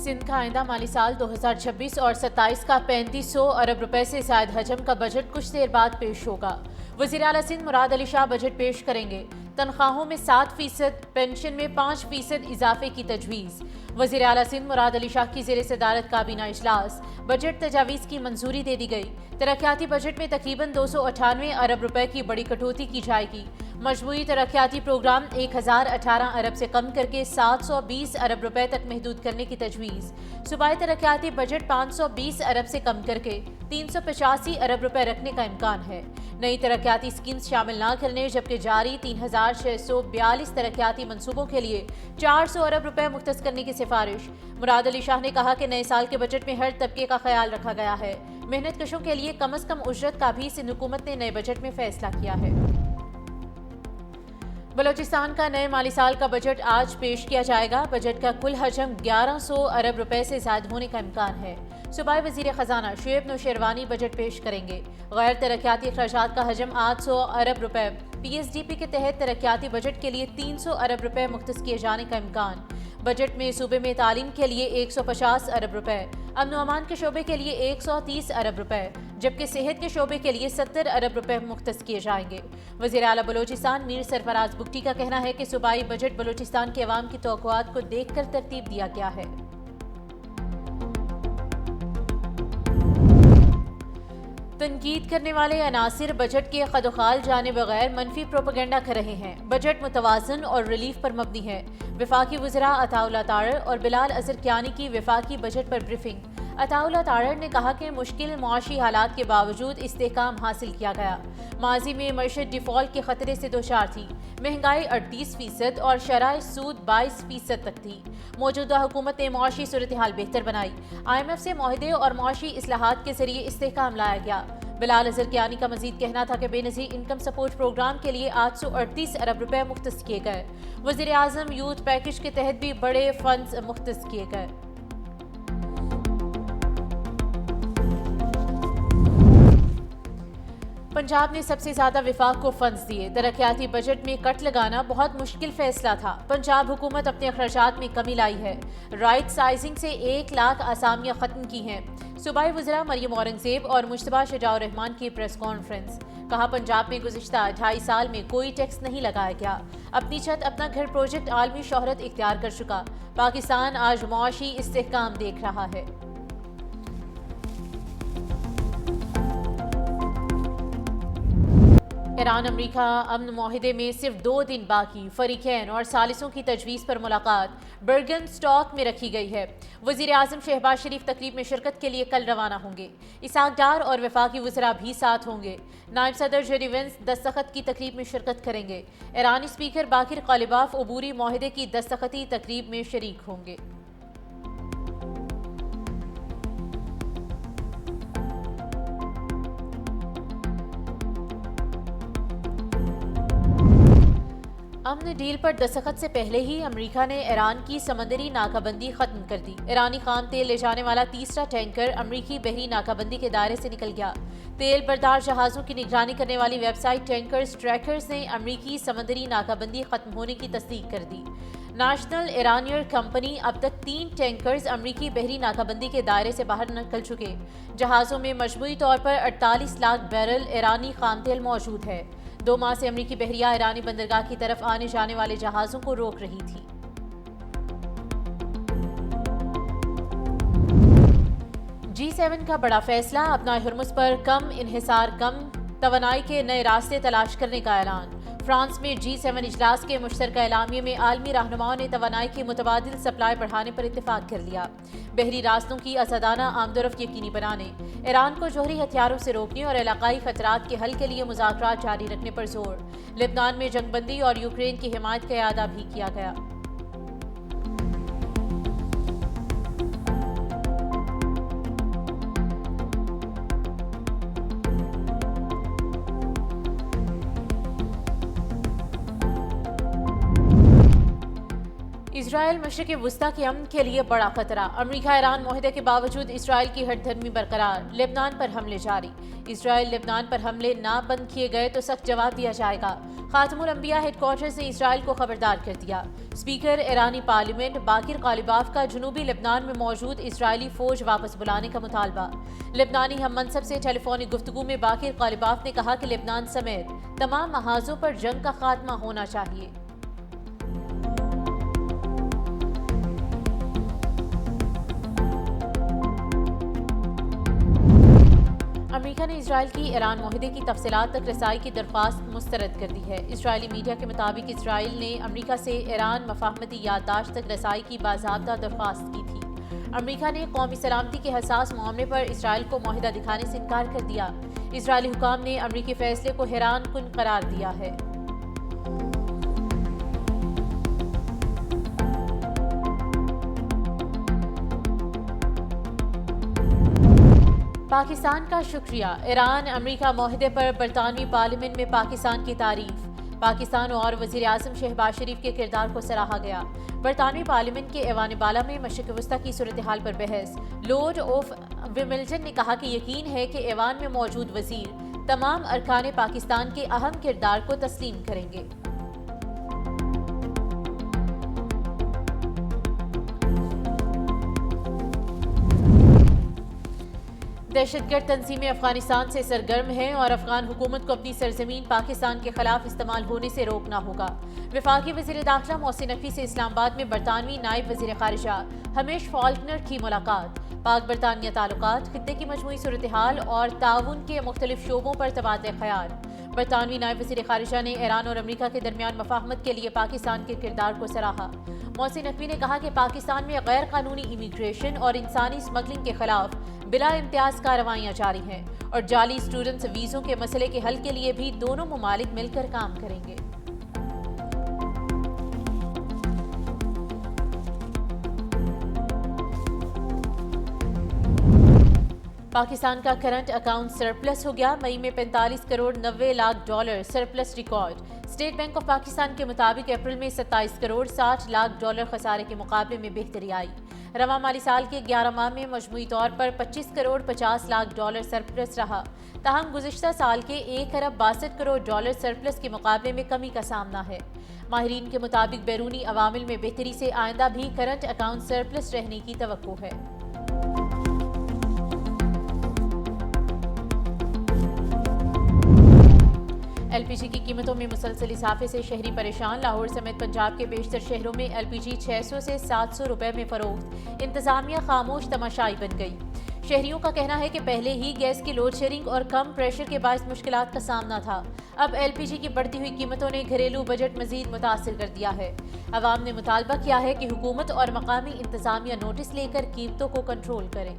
सिंध का आइंदा माली साल 2026 और 27 का 3500 अरब रुपए से जायद हजम का बजट कुछ देर बाद पेश होगा। वज़ीर आला सिंध मुराद अली शाह बजट पेश करेंगे। तनख्वाहों में 7%, पेंशन में 5% इजाफे की तजवीज़। वज़ीर आला सिंध मुराद अली शाह की ज़ेर सदारत काबीना इजलास। बजट तजावीज़ की मंजूरी दे दी गई। तरक्याती बजट में तकरीबन 298 अरब रुपए की बड़ी कटौती की जाएगी। मजमूई तरक्याती प्रोग्राम 1018 अरब से कम करके 720 अरब रुपए तक महदूद करने की तजवीज़। सूबाई तरक्याती बजट 520 अरब से कम करके 385 अरब रुपए रखने का इम्कान है। नई तरक्याती स्कीम्स शामिल न करने जबकि जारी 3642 तरक्याती मनसूबों के लिए 400 अरब रुपए मुख्तस करने की सिफारिश। मुराद अली शाह ने कहा कि नए साल के बजट में हर तबके का ख्याल रखा गया है। मेहनत कशों के लिए कम अज कम उजरत का भी सिंध हुकूमत ने नए बजट में फैसला किया है। बलोचिस्तान का नए माली साल का बजट आज पेश किया जाएगा। बजट का कुल हजम 1100 अरब रुपए से ज्यादा होने का इम्कान है। सूबाई वजीर खजाना शुएब नौशेरवानी बजट पेश करेंगे। गैर तरक्याती अखराजात का हजम 800 अरब रुपए। PSDP के तहत तरक्याती बजट के लिए 300 अरब रुपए मुख्तस किए जाने का इम्कान। बजट में सूबे में तालीम के लिए 150 अरब रुपए, अमन अमान के शोबे के लिए 130 अरब रुपए, जबकि सेहत के शोबे के लिए 70 अरब रुपए मुख्तस किए जाएंगे। वज़ीर आला बलोचिस्तान मीर सरफराज बुगटी का कहना है कि सूबाई बजट बलोचिस्तान के अवाम की तवक्कुआत को देखकर तरतीब दिया गया है। तनकीद करने वाले अनासिर बजट के खदोखाल जाने बगैर मनफी प्रोपेगेंडा कर रहे हैं। बजट मुतवाज़न और रिलीफ पर मबनी है। वफाकी वज़रा अताउल्लाह तारड़ और बिलाल अज़हर कियानी की वफाकी बजट पर ब्रीफिंग। अताउल्लाह तारड़ ने कहा कि मुश्किल मुआशी हालात के बावजूद इस्तेहकाम हासिल किया गया। माजी में मईशत डिफ़ॉल्ट के खतरे से दोचार थी। महंगाई 38% और शराय सूद 22% तक थी। मौजूदा हुकूमत ने मुआशी सूरत हाल बेहतर बनाई। IMF से मुआहदे और मुआशी इस्लाहात के जरिए इस्तेहकाम लाया गया। बिलाल अज़हर कियानी का मजीद कहना था कि बेनज़ीर इनकम सपोर्ट प्रोग्राम के लिए 838 अरब रुपए मुख्तस किए गए। वज़ीर आज़म यूथ पैकेज के तहत भी बड़े फंड्स मुख्तस किए गए। पंजाब ने सबसे ज्यादा विफाक को फंड्स दिए। तरक्याती बजट में कट लगाना बहुत मुश्किल फैसला था। पंजाब हुकूमत अपने अखराजात में कमी लाई है। राइट साइजिंग से 1 लाख आसामियां खत्म की हैं। सूबाई वज़रा मरियम औरंगज़ेब और मुश्तबा शुजाउर रहमान की प्रेस कॉन्फ्रेंस। कहा पंजाब में गुज़िश्ता 2.5 साल में कोई टैक्स नहीं लगाया गया। अपनी छत अपना घर प्रोजेक्ट आलमी शोहरत इख्तियार कर चुका। पाकिस्तान आज मुआशी इस्तेहकाम देख रहा है। ईरान अमरीका अमन मुआहिदे में सिर्फ 2 दिन बाकी। फरीकैन और सालिसों की तजवीज़ पर मुलाकात बर्गन स्टॉक में रखी गई है। वज़ीर आज़म शहबाज शरीफ तकरीब में शिरकत के लिए कल रवाना होंगे। इसाक डार और वफाकी वज़रा भी साथ होंगे। नायब सदर जेडी वेंस दस्तखत की तकरीब में शिरकत करेंगे। ईरानी स्पीकर बाकिर कालिबाफ अबूरी मुआहिदे की दस्तखती तकरीब में शरीक होंगे। अमन डील पर दस्तखत से पहले ही अमेरिका ने ईरान की समंदरी नाकाबंदी खत्म कर दी। ईरानी खाम तेल ले जाने वाला तीसरा टैंकर अमेरिकी बहरी नाकाबंदी के दायरे से निकल गया। तेल बरदार जहाज़ों की निगरानी करने वाली वेबसाइट टैंकर्स ट्रैकर्स ने अमेरिकी समंदरी नाकाबंदी खत्म होने की तस्दीक कर दी। नेशनल इरानियर कंपनी अब तक 3 टैंकर्स अमेरिकी बहरी नाकाबंदी के दायरे से बाहर निकल चुके। जहाज़ों में मजमूई तौर पर 48 लाख बैरल ईरानी खाम तेल मौजूद है। 2 माह से अमेरिकी बहरिया ईरानी बंदरगाह की तरफ आने जाने वाले जहाज़ों को रोक रही थी। G7 का बड़ा फैसला, अपना हुर्मुज़ पर कम इन्हिसार कम तवानाई के नए रास्ते तलाश करने का ऐलान। फ्रांस में G7 इजलास के मुश्तरका एलामिये में आलमी रहनुमाओं ने तवानाई की मुतबादिल सप्लाई बढ़ाने पर इत्तेफाक कर लिया। बहरी रास्तों की आज़ादाना आमदोरफ्त यकीनी बनाने, ईरान को जौहरी हथियारों से रोकने और इलाकाई खतरात के हल के लिए मुज़ाकरात जारी रखने पर जोर। लेबनान में जंगबंदी और यूक्रेन की हिमायत का इआदा भी किया गया। اسرائیل مشرق وسطی کے امن کے لیے بڑا خطرہ، امریکہ ایران معاہدے کے باوجود اسرائیل کی ہٹ دھرمی برقرار، لبنان پر حملے جاری، اسرائیل لبنان پر حملے نہ بند کیے گئے تو سخت جواب دیا جائے گا، خاتم الانبیاء ہیڈ کوارٹرز نے اسرائیل کو خبردار کر دیا، اسپیکر ایرانی پارلیمنٹ باقر غالباف کا جنوبی لبنان میں موجود اسرائیلی فوج واپس بلانے کا مطالبہ، لبنانی ہم منصب سے ٹیلی فونک گفتگو میں باقر غالباف نے کہا کہ لبنان سمیت تمام محاذوں پر جنگ کا خاتمہ ہونا چاہیے۔ امریکہ نے اسرائیل کی ایران معاہدے کی تفصیلات تک رسائی کی درخواست مسترد کر دی ہے۔ اسرائیلی میڈیا کے مطابق اسرائیل نے امریکہ سے ایران مفاہمتی یادداشت تک رسائی کی باضابطہ درخواست کی تھی۔ امریکہ نے قومی سلامتی کے حساس معاملے پر اسرائیل کو معاہدہ دکھانے سے انکار کر دیا۔ اسرائیلی حکام نے امریکی فیصلے کو حیران کن قرار دیا ہے۔ پاکستان کا شکریہ، ایران امریکہ معاہدے پر برطانوی پارلیمنٹ میں پاکستان کی تعریف، پاکستان اور وزیر اعظم شہباز شریف کے کردار کو سراہا گیا۔ برطانوی پارلیمنٹ کے ایوان بالا میں مشرق وسطی کی صورتحال پر بحث، لارڈ آف ویملٹن نے کہا کہ یقین ہے کہ ایوان میں موجود وزیر تمام ارکان پاکستان کے اہم کردار کو تسلیم کریں گے۔ دہشت گرد تنظیمیں افغانستان سے سرگرم ہیں اور افغان حکومت کو اپنی سرزمین پاکستان کے خلاف استعمال ہونے سے روکنا ہوگا۔ وفاقی وزیر داخلہ محسن نقوی سے اسلام آباد میں برطانوی نائب وزیر خارجہ ہمیش فالکنر کی ملاقات، پاک برطانیہ تعلقات، خطے کی مجموعی صورتحال اور تعاون کے مختلف شعبوں پر تبادلہ خیال۔ برطانوی نائب وزیر خارجہ نے ایران اور امریکہ کے درمیان مفاہمت کے لیے پاکستان کے کردار کو سراہا۔ محسن نقوی نے کہا کہ پاکستان میں غیر قانونی امیگریشن اور انسانی اسمگلنگ کے خلاف بلا امتیاز کارروائیاں جاری ہیں اور جعلی اسٹوڈنٹس ویزوں کے مسئلے کے حل کے لیے بھی دونوں ممالک مل کر کام کریں گے۔ پاکستان کا کرنٹ اکاؤنٹ سرپلس ہو گیا، مئی میں 45 crore 90 lakh dollar surplus record. State bank of Pakistan کے مطابق اپریل میں 27 کروڑ 60 لاکھ ڈالر خسارے کے مقابلے میں بہتری آئی۔ رواں مالی سال کے 11 ماہ میں مجموعی طور پر 25 کروڑ 50 لاکھ ڈالر سرپلس رہا، تاہم گزشتہ سال کے 1 ارب 62 کروڑ ڈالر سرپلس کے مقابلے میں کمی کا سامنا ہے۔ ماہرین کے مطابق بیرونی عوامل میں بہتری سے آئندہ بھی کرنٹ اکاؤنٹ سرپلس رہنے کی توقع ہے۔ ایل پی جی کی قیمتوں میں مسلسل اضافے سے شہری پریشان، لاہور سمیت پنجاب کے بیشتر شہروں میں ایل پی جی 600 سے 700 روپے میں فروخت، انتظامیہ خاموش تماشائی بن گئی۔ شہریوں کا کہنا ہے کہ پہلے ہی گیس کی لوڈ شیڈنگ اور کم پریشر کے باعث مشکلات کا سامنا تھا، اب ایل پی جی کی بڑھتی ہوئی قیمتوں نے گھریلو بجٹ مزید متاثر کر دیا ہے۔ عوام نے مطالبہ کیا ہے کہ حکومت اور مقامی انتظامیہ نوٹس لے کر قیمتوں کو کنٹرول کریں۔